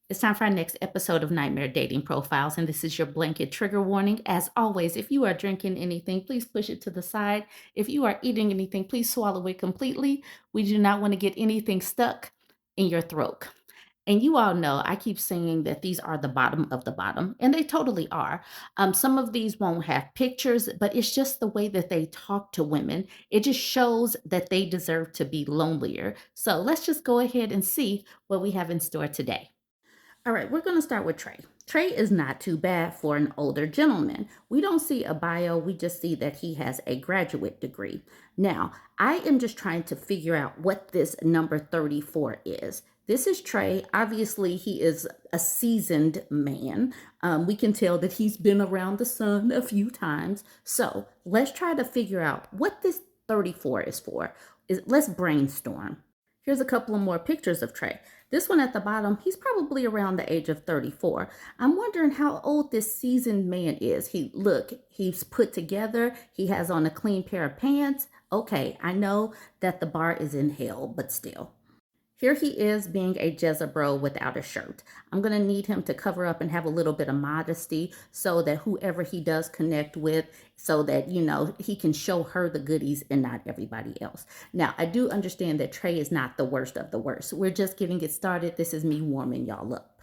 It's time for our next episode of Nightmare Dating Profiles, and this is your blanket trigger warning. As always, if you are drinking anything, please push it to the side. If you are eating anything, please swallow it completely. We do not want to get anything stuck in your throat. And you all know I keep saying that these are the bottom of the bottom, and they totally are. Some of these won't have pictures, but it's just the way that they talk to women. It just shows that they deserve to be lonelier. So let's just go ahead and see what we have in store today. All right, we're going to start with Trey. Trey is not too bad for an older gentleman. We don't see a bio, we just see that he has a graduate degree. Now, I am just trying to figure out what this number 34 is. This is Trey. Obviously, he is a seasoned man. We can tell that he's been around the sun a few times. So let's try to figure out what this 34 is for. Let's brainstorm. Here's a couple of more pictures of Trey. This one at the bottom, he's probably around the age of 34. I'm wondering how old this seasoned man is. He's put together. He has on a clean pair of pants. Okay, I know that the bar is in hell, but still. Here he is being a Jezebel without a shirt. I'm going to need him to cover up and have a little bit of modesty so that whoever he does connect with, so that, he can show her the goodies and not everybody else. Now, I do understand that Trey is not the worst of the worst. We're just getting it started. This is me warming y'all up.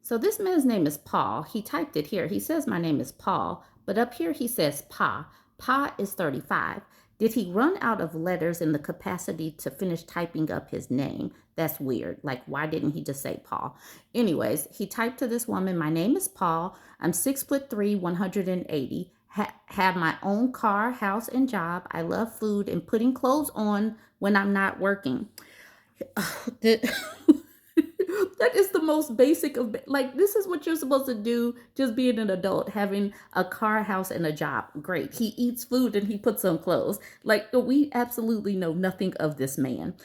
So this man's name is Paul. He typed it here. He says my name is Paul, but up here he says Pa. Pa is 35. Did he run out of letters in the capacity to finish typing up his name? That's weird. Like, why didn't he just say Paul? Anyways, he typed to this woman, my name is Paul. I'm 6'3", 180. Have my own car, house, and job. I love food and putting clothes on when I'm not working. That is the most basic of, like, this is what you're supposed to do just being an adult, having a car, house, and a job. Great. He eats food and he puts on clothes. Like, we absolutely know nothing of this man.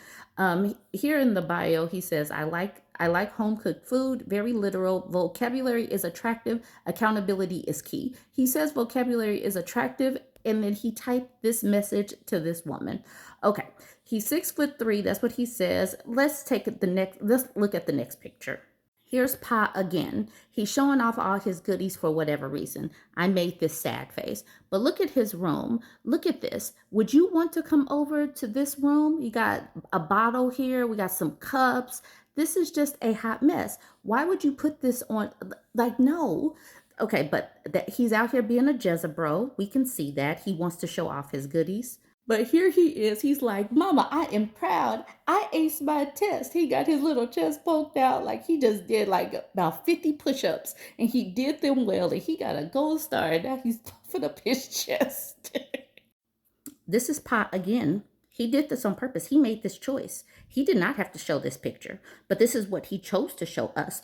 Here in the bio, he says, I like home cooked food, very literal. Vocabulary is attractive. Accountability is key. He says vocabulary is attractive, and then he typed this message to this woman. Okay, he's 6'3". That's what he says. Let's look at the next picture. Here's Pa again. He's showing off all his goodies for whatever reason. I made this sad face. But look at his room. Look at this. Would you want to come over to this room? You got a bottle here. We got some cups. This is just a hot mess. Why would you put this on? Like, no. Okay, but that he's out here being a Jezebel. We can see that. He wants to show off his goodies. But here he is. He's like, Mama, I am proud. I aced my test. He got his little chest poked out. Like, he just did like about 50 push-ups. And he did them well. And he got a gold star. And now he's puffing up his chest. This is Pa again. He did this on purpose. He made this choice. He did not have to show this picture. But this is what he chose to show us.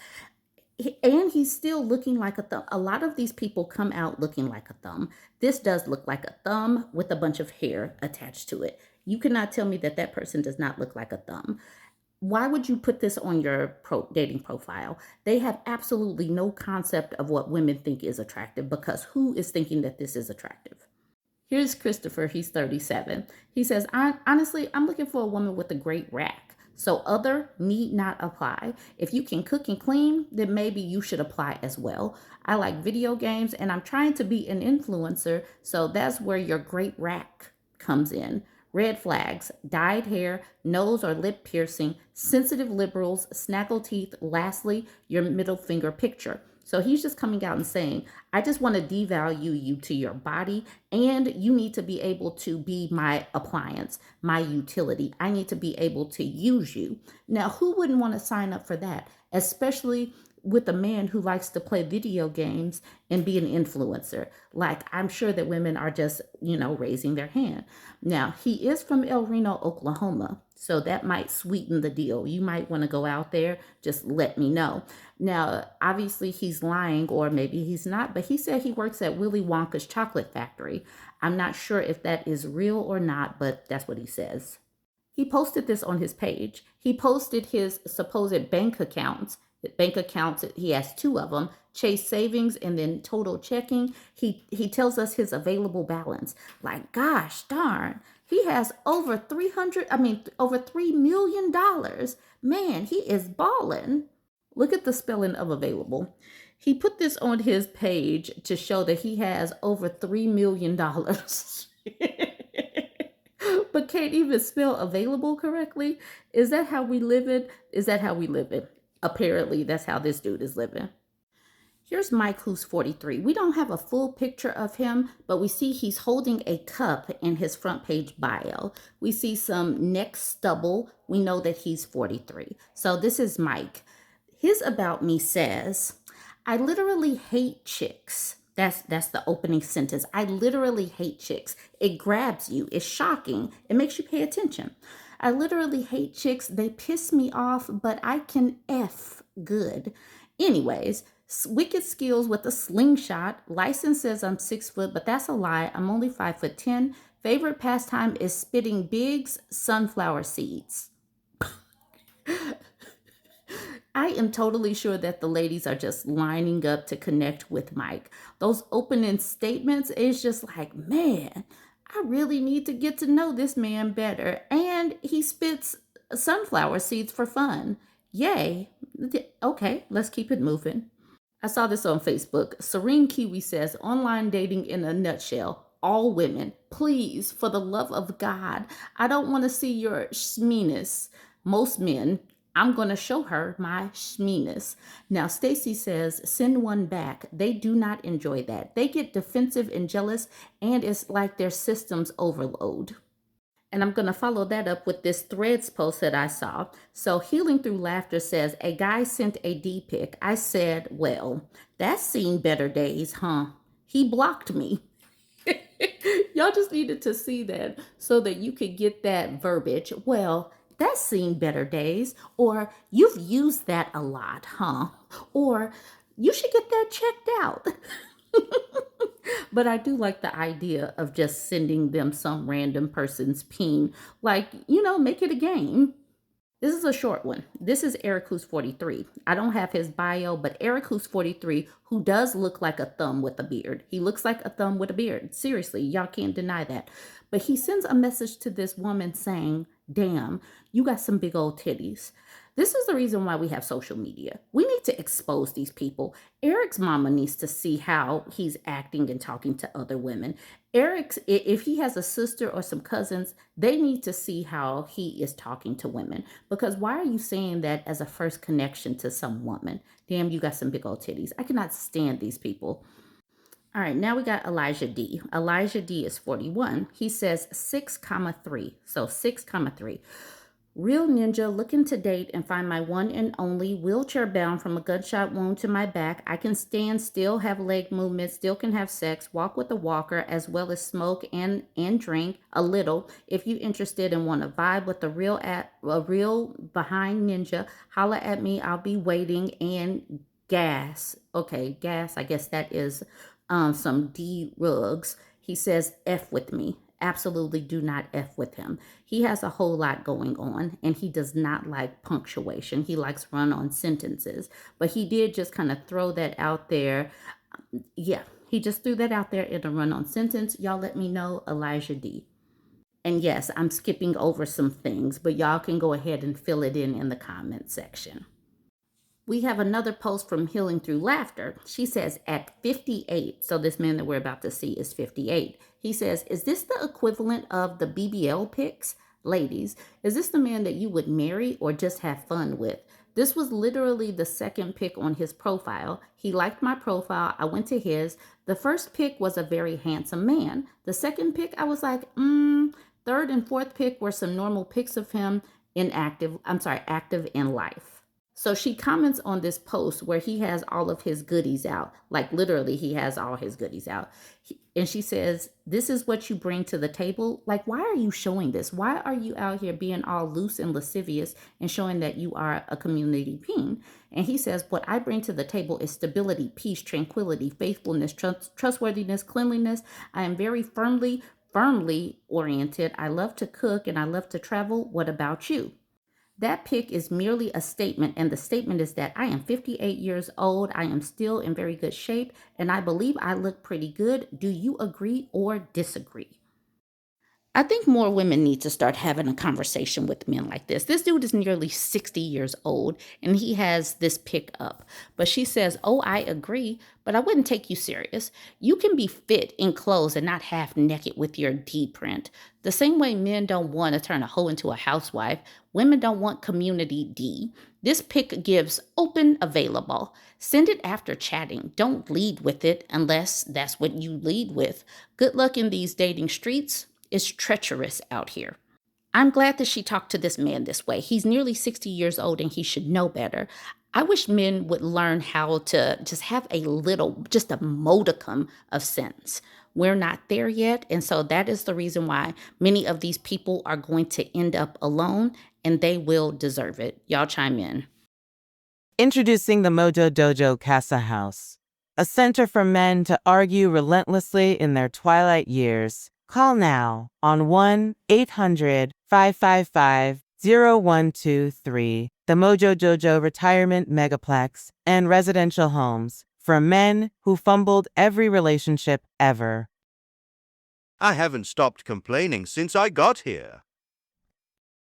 And he's still looking like a thumb. A lot of these people come out looking like a thumb. This does look like a thumb with a bunch of hair attached to it. You cannot tell me that that person does not look like a thumb. Why would you put this on your dating profile? They have absolutely no concept of what women think is attractive, because who is thinking that this is attractive? Here's Christopher. He's 37. He says, honestly, I'm looking for a woman with a great rack. So other need not apply. If you can cook and clean, then maybe you should apply as well. I like video games and I'm trying to be an influencer. So that's where your great rack comes in. Red flags, dyed hair, nose or lip piercing, sensitive liberals, snaggle teeth. Lastly, your middle finger picture. So he's just coming out and saying, I just want to devalue you to your body, and you need to be able to be my appliance, my utility. I need to be able to use you. Now, who wouldn't want to sign up for that? Especially with a man who likes to play video games and be an influencer. Like, I'm sure that women are just, raising their hand. Now, he is from El Reno, Oklahoma. So that might sweeten the deal. You might want to go out there. Just let me know. Now, obviously he's lying, or maybe he's not, but he said he works at Willy Wonka's chocolate factory. I'm not sure if that is real or not, but that's what he says. He posted this on his page. He posted his supposed bank accounts. He has two of them, Chase Savings and then Total Checking. He tells us his available balance. Like, gosh darn, he has over $3 million. Man, he is balling. Look at the spelling of available. He put this on his page to show that he has over $3 million. But can't even spell available correctly. Is that how we live it? Is that how we live it? Apparently, that's how this dude is living. Here's Mike, who's 43. We don't have a full picture of him, but we see he's holding a cup in his front page bio. We see some neck stubble. We know that he's 43. So this is Mike. His About Me says, I literally hate chicks. That's the opening sentence. I literally hate chicks. It grabs you. It's shocking. It makes you pay attention. I literally hate chicks. They piss me off, but I can F good. Anyways, wicked skills with a slingshot. License says I'm 6 foot, but that's a lie. I'm only 5'10". Favorite pastime is spitting Big's sunflower seeds. I am totally sure that the ladies are just lining up to connect with Mike. Those opening statements is just like, man, I really need to get to know this man better. And he spits sunflower seeds for fun. Yay. Okay, let's keep it moving. I saw this on Facebook. Serene Kiwi says, online dating in a nutshell. All women, please, for the love of God, I don't want to see your schmeeness. Most men, I'm going to show her my schmeeness. Now, Stacy says, send one back. They do not enjoy that. They get defensive and jealous, and it's like their systems overload. And I'm going to follow that up with this Threads post that I saw. So Healing Through Laughter says, a guy sent a Dpic. I said, well, that's seen better days, huh? He blocked me. Y'all just needed to see that so that you could get that verbiage. Well, that's seen better days. Or you've used that a lot, huh? Or you should get that checked out. But I do like the idea of just sending them some random person's ping. Like, make it a game. This is a short one. This is Eric, who's 43. I don't have his bio, but Eric, who's 43, who does look like a thumb with a beard. He looks like a thumb with a beard. Seriously, y'all can't deny that. But he sends a message to this woman saying, damn, you got some big old titties. This is the reason why we have social media. We need to expose these people. Eric's mama needs to see how he's acting and talking to other women. Eric's, if he has a sister or some cousins, they need to see how he is talking to women. Because why are you saying that as a first connection to some woman? Damn, you got some big old titties. I cannot stand these people. All right, now we got Elijah D. Elijah D is 41. He says 6,3. So 6,3. Real ninja looking to date and find my one and only, wheelchair bound from a gunshot wound to my back. I can stand still, have leg movement, still can have sex, walk with a walker, as well as smoke and drink a little. If you interested and want to vibe with a real behind ninja, holla at me. I'll be waiting. And gas. Okay, gas. I guess that is some D rugs. He says F with me. Absolutely do not F with him. He has a whole lot going on, and he does not like punctuation. He likes run-on sentences. But he did just kind of throw that out there. Yeah, he just threw that out there in a run-on sentence. Y'all let me know, Elijah D. And yes, I'm skipping over some things, but y'all can go ahead and fill it in the comment section. We have another post from Healing Through Laughter. She says, at 58, so this man that we're about to see is 58. He says, is this the equivalent of the BBL pics? Ladies, is this the man that you would marry or just have fun with? This was literally the second pic on his profile. He liked my profile. I went to his. The first pic was a very handsome man. The second pic, I was like, Third and fourth pic were some normal pics of him active in life. So she comments on this post where he has all of his goodies out. Like literally he has all his goodies out. And she says, this is what you bring to the table. Like, why are you showing this? Why are you out here being all loose and lascivious and showing that you are a community peen? And he says, what I bring to the table is stability, peace, tranquility, faithfulness, trustworthiness, cleanliness. I am very firmly oriented. I love to cook and I love to travel. What about you? That pic is merely a statement, and the statement is that I am 58 years old, I am still in very good shape, and I believe I look pretty good. Do you agree or disagree? I think more women need to start having a conversation with men like this. This dude is nearly 60 years old and he has this pick up. But she says, "Oh, I agree, but I wouldn't take you serious. You can be fit in clothes and not half naked with your D print. The same way men don't want to turn a hoe into a housewife, women don't want community D. This pick gives open available. Send it after chatting. Don't lead with it unless that's what you lead with. Good luck in these dating streets. It's treacherous out here." I'm glad that she talked to this man this way. He's nearly 60 years old and he should know better. I wish men would learn how to just have a little, just a modicum of sense. We're not there yet. And so that is the reason why many of these people are going to end up alone and they will deserve it. Y'all chime in. Introducing the Mojo Dojo Casa House, a center for men to argue relentlessly in their twilight years. Call now on 1-800-555-0123. The Mojo Dojo Retirement Megaplex and Residential Homes for men who fumbled every relationship ever. I haven't stopped complaining since I got here.